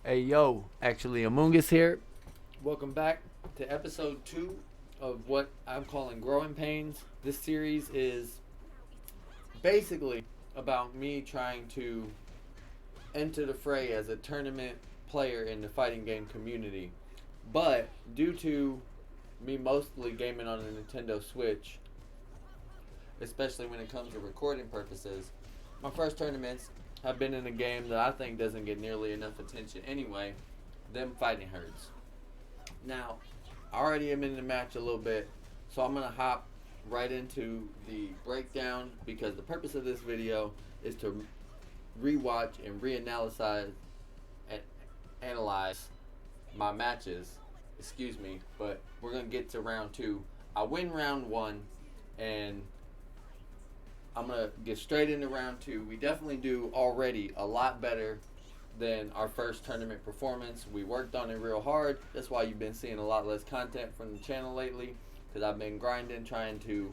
Hey yo, actually Amungus here. Welcome back to episode 2 of what I'm calling Growing Pains. This series is basically about me trying to enter the fray as a tournament player in the fighting game community. But due to me mostly gaming on a Nintendo Switch, especially when it comes to recording purposes, my first tournaments have been in a game that I think doesn't get nearly enough attention anyway, them Fighting Herds. Now, I already am in the match a little bit, so I'm going to hop right into the breakdown because the purpose of this video is to rewatch and reanalyze and analyze my matches. Excuse me, but we're going to get to round 2. I win round 1 and I'm going to get straight into round 2. We definitely do already a lot better than our first tournament performance. We worked on it real hard. That's why you've been seeing a lot less content from the channel lately, because I've been grinding, trying to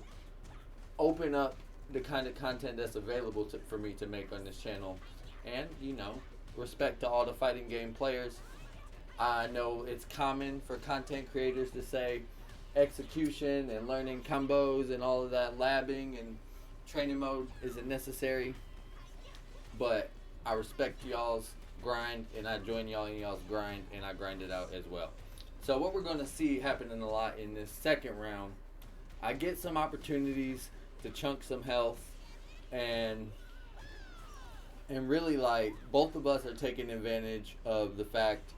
open up the kind of content that's available for me to make on this channel. And, respect to all the fighting game players. I know it's common for content creators to say execution and learning combos and all of that labbing and training mode isn't necessary, but I respect y'all's grind and I join y'all in y'all's grind and I grind it out as well. So what we're going to see happening a lot in this second round, I get some opportunities to chunk some health and really, like, both of us are taking advantage of the fact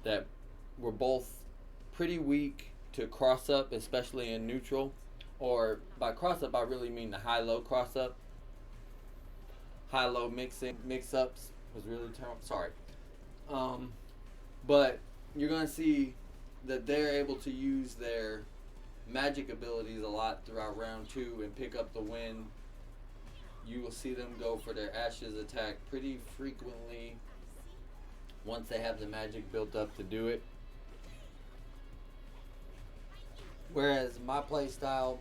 that we're both pretty weak to cross up, especially in neutral. Or by cross up, I really mean the high-low cross up. High-low mix-ups was really sorry. But you're going to see that they're able to use their magic abilities a lot throughout round 2 and pick up the win. You will see them go for their Ashes attack pretty frequently once they have the magic built up to do it. Whereas my play style,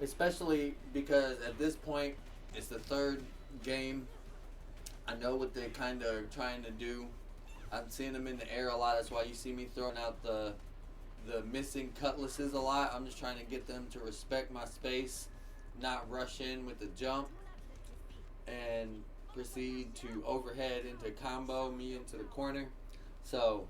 especially because at this point it's the third game, I know what they kind of are trying to do. I'm seeing them in the air a lot. That's why you see me throwing out the missing cutlasses a lot. I'm just trying to get them to respect my space, not rush in with the jump and proceed to overhead into combo me into the corner. So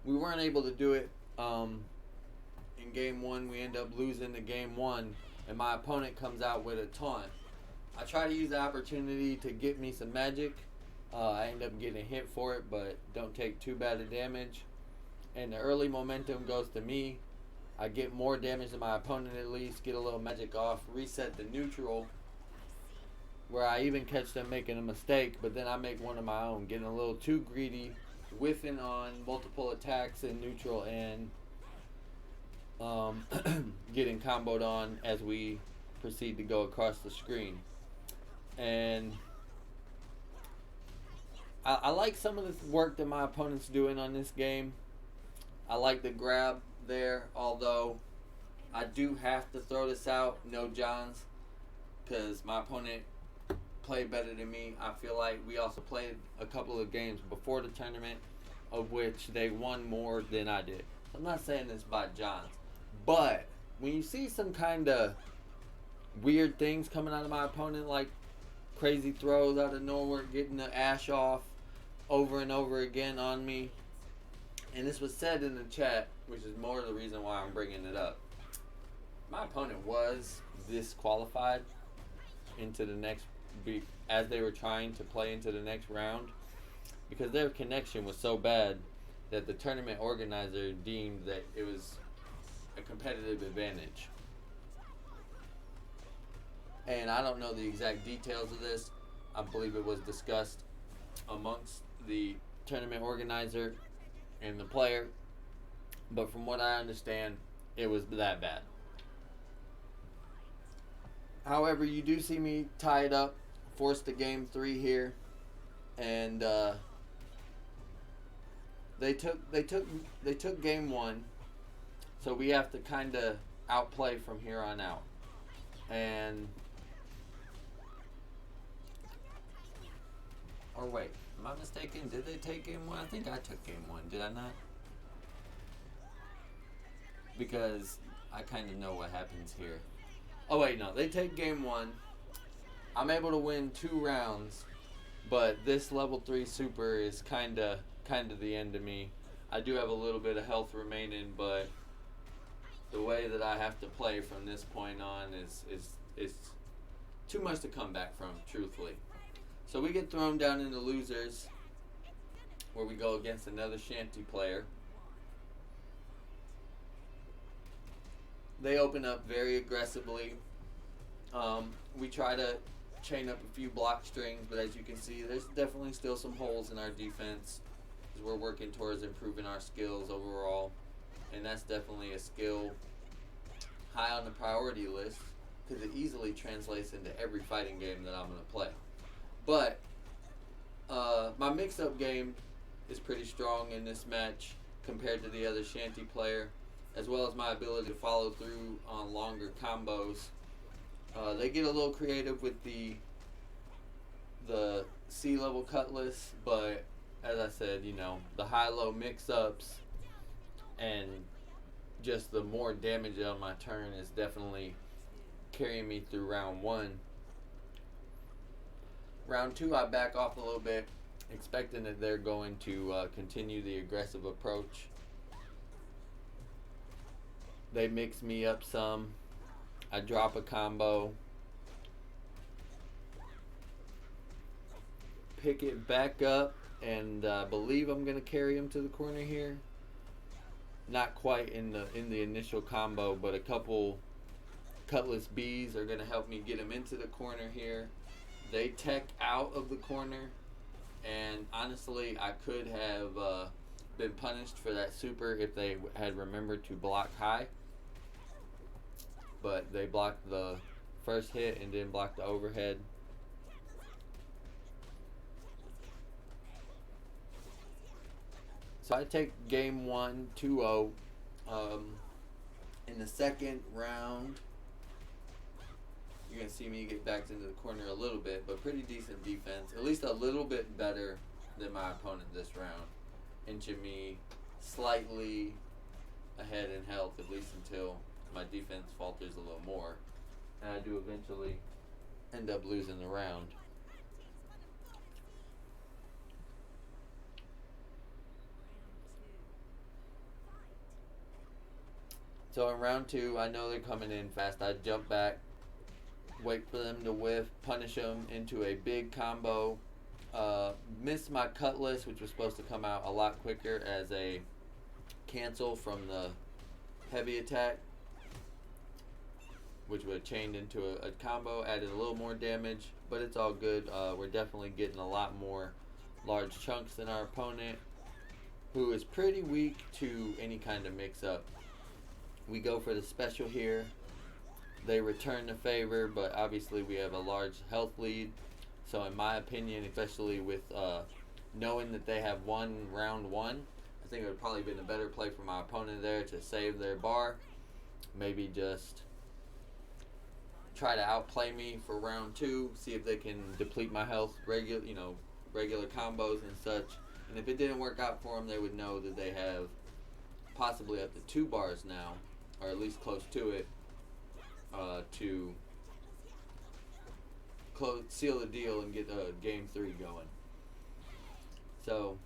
we weren't able to do it in game 1. We end up losing the game 1 and my opponent comes out with a taunt. I try to use the opportunity to get me some magic. I end up getting hit for it, but don't take too bad of damage. And the early momentum goes to me. I get more damage than my opponent at least, get a little magic off, reset the neutral, where I even catch them making a mistake, but then I make one of my own, getting a little too greedy, whiffing on multiple attacks in neutral and getting comboed on as we proceed to go across the screen. And I like some of the work that my opponent's doing on this game. I like the grab there, although I do have to throw this out, no Johns, because my opponent played better than me. I feel like we also played a couple of games before the tournament of which they won more than I did. I'm not saying this by Johns, but when you see some kind of weird things coming out of my opponent, like crazy throws out of nowhere, getting the ash off over and over again on me, and this was said in the chat, which is more the reason why I'm bringing it up. My opponent was disqualified into the next as they were trying to play into the next round because their connection was so bad that the tournament organizer deemed that it was a competitive advantage. And I don't know the exact details of this. I believe it was discussed amongst the tournament organizer and the player, but from what I understand, it was that bad. However, you do see me tie it up, force to game 3 here, and they took game 1, so we have to kind of outplay from here on out. And or wait, Am I mistaken? Did they take game one? I think I took game one. Did I not? Because I kind of know what happens here. Oh wait, no, they take game one. I'm able to win 2 rounds, but this level 3 super is kinda the end of me. I do have a little bit of health remaining, but the way that I have to play from this point on is too much to come back from, truthfully. So we get thrown down into losers, where we go against another shanty player. They open up very aggressively. We try to chain up a few block strings, but as you can see, there's definitely still some holes in our defense as we're working towards improving our skills overall. And that's definitely a skill high on the priority list because it easily translates into every fighting game that I'm going to play. But my mix-up game is pretty strong in this match compared to the other shanty player, as well as my ability to follow through on longer combos. They get a little creative with the C-level cutlass, but as I said, the high-low mix-ups and just the more damage on my turn is definitely carrying me through round 1. Round 2, I back off a little bit, expecting that they're going to continue the aggressive approach. They mix me up some. I drop a combo. Pick it back up, and I believe I'm going to carry him to the corner here. Not quite in the initial combo, but a couple Cutlass Bs are going to help me get him into the corner here. They tech out of the corner, and honestly, I could have been punished for that super if they had remembered to block high. But they blocked the first hit and didn't block the overhead. So I take game 1, 2-0. In the second round, you're going to see me get backed into the corner a little bit, but pretty decent defense. At least a little bit better than my opponent this round. Inching me slightly ahead in health, at least until my defense falters a little more. And I do eventually end up losing the round. So in round 2, I know they're coming in fast. I jump back, wait for them to whiff, punish them into a big combo. Miss my cutlass, which was supposed to come out a lot quicker as a cancel from the heavy attack, which would have chained into a combo, added a little more damage, but it's all good. We're definitely getting a lot more large chunks than our opponent, who is pretty weak to any kind of mix-up. We go for the special here. They return the favor, but obviously we have a large health lead. So in my opinion, especially with knowing that they have won round 1, I think it would probably been a better play for my opponent there to save their bar. Maybe just try to outplay me for round 2, see if they can deplete my health, regular combos and such. And if it didn't work out for them, they would know that they have possibly up to 2 bars now, or at least close to it, to seal the deal and get game 3 going. So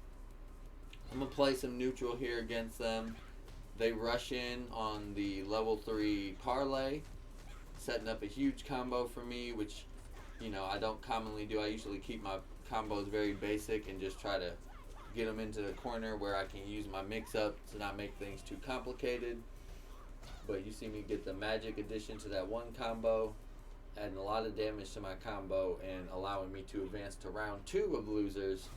I'm going to play some neutral here against them. They rush in on the level 3 parlay, setting up a huge combo for me, which I don't commonly do. I usually keep my combos very basic and just try to get them into the corner where I can use my mix-up to not make things too complicated. But you see me get the magic addition to that one combo, adding a lot of damage to my combo and allowing me to advance to round 2 of losers,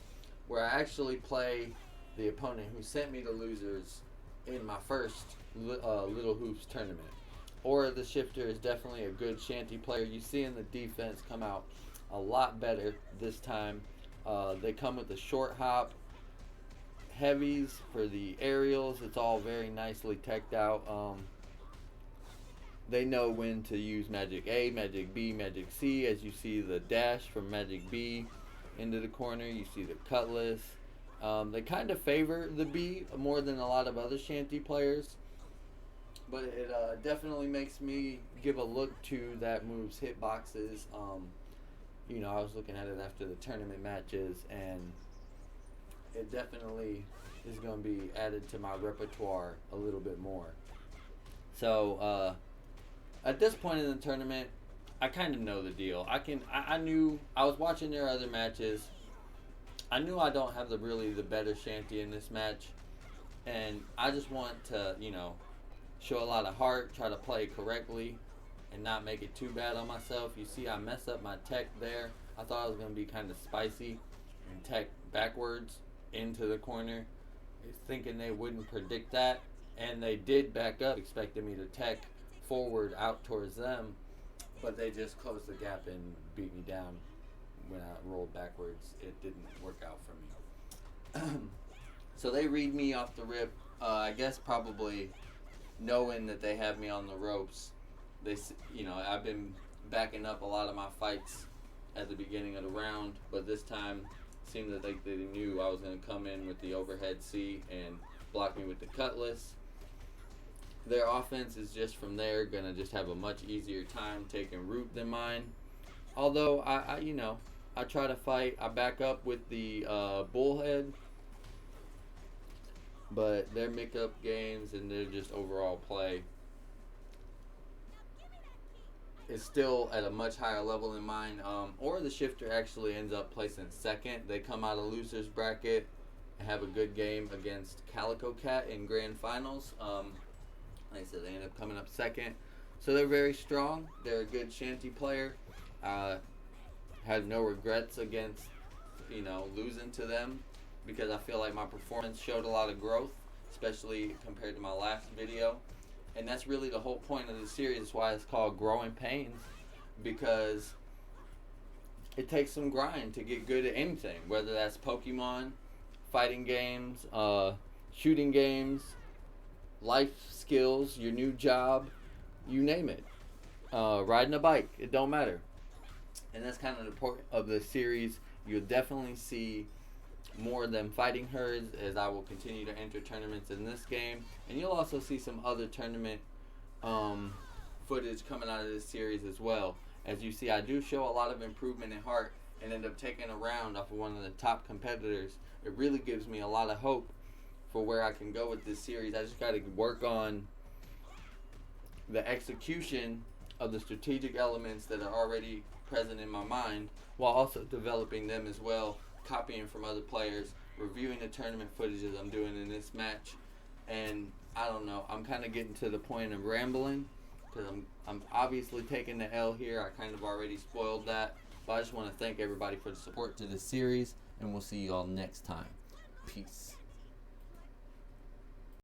where I actually play the opponent who sent me to losers in my first Little Hoops tournament. Aura the Shifter is definitely a good shanty player. You see in the defense come out a lot better this time. They come with a short hop, heavies for the aerials. It's all very nicely teched out. They know when to use Magic A, Magic B, Magic C. As you see the dash from Magic B into the corner. You see the Cutlass. They kind of favor the B more than a lot of other Shanty players. But it definitely makes me give a look to that move's hitboxes. I was looking at it after the tournament matches, and it definitely is going to be added to my repertoire a little bit more. So at this point in the tournament, I kind of know the deal. I knew I was watching their other matches. I knew I don't have the better Shanty in this match, and I just want to show a lot of heart, try to play correctly, and not make it too bad on myself. You see, I messed up my tech there. I thought I was going to be kind of spicy and tech backwards into the corner, thinking they wouldn't predict that, and they did back up, expecting me to tech forward out towards them, but they just closed the gap and beat me down when I rolled backwards. It didn't work out for me. So they read me off the rip. I guess probably knowing that they have me on the ropes. I've been backing up a lot of my fights at the beginning of the round, but this time it seemed that they knew I was going to come in with the overhead C and block me with the Cutlass. Their offense is just from there going to just have a much easier time taking root than mine. Although I try to fight. I back up with the bullhead, but their make-up games and their just overall play is still at a much higher level than mine. Or the Shifter actually ends up placing second. They come out of losers bracket and have a good game against Calico Cat in grand finals. Like I said, they end up coming up second. So they're very strong. They're a good Shanty player. Had no regrets against losing to them, because I feel like my performance showed a lot of growth, especially compared to my last video. And that's really the whole point of the series. That's why it's called Growing Pains, because it takes some grind to get good at anything, whether that's Pokemon, fighting games, shooting games, life skills, your new job, you name it. Riding a bike, it don't matter. And that's kind of the point of the series. You'll definitely see more of them fighting herds as I will continue to enter tournaments in this game. And you'll also see some other tournament footage coming out of this series as well. As you see, I do show a lot of improvement in heart and end up taking a round off of one of the top competitors. It really gives me a lot of hope for where I can go with this series. I just got to work on the execution of the strategic elements that are already present in my mind, while also developing them as well, copying from other players, reviewing the tournament footages I'm doing in this match. And I don't know, I'm kind of getting to the point of rambling, because I'm obviously taking the L here. I kind of already spoiled that, but I just want to thank everybody for the support to this series, and we'll see you all next time. Peace.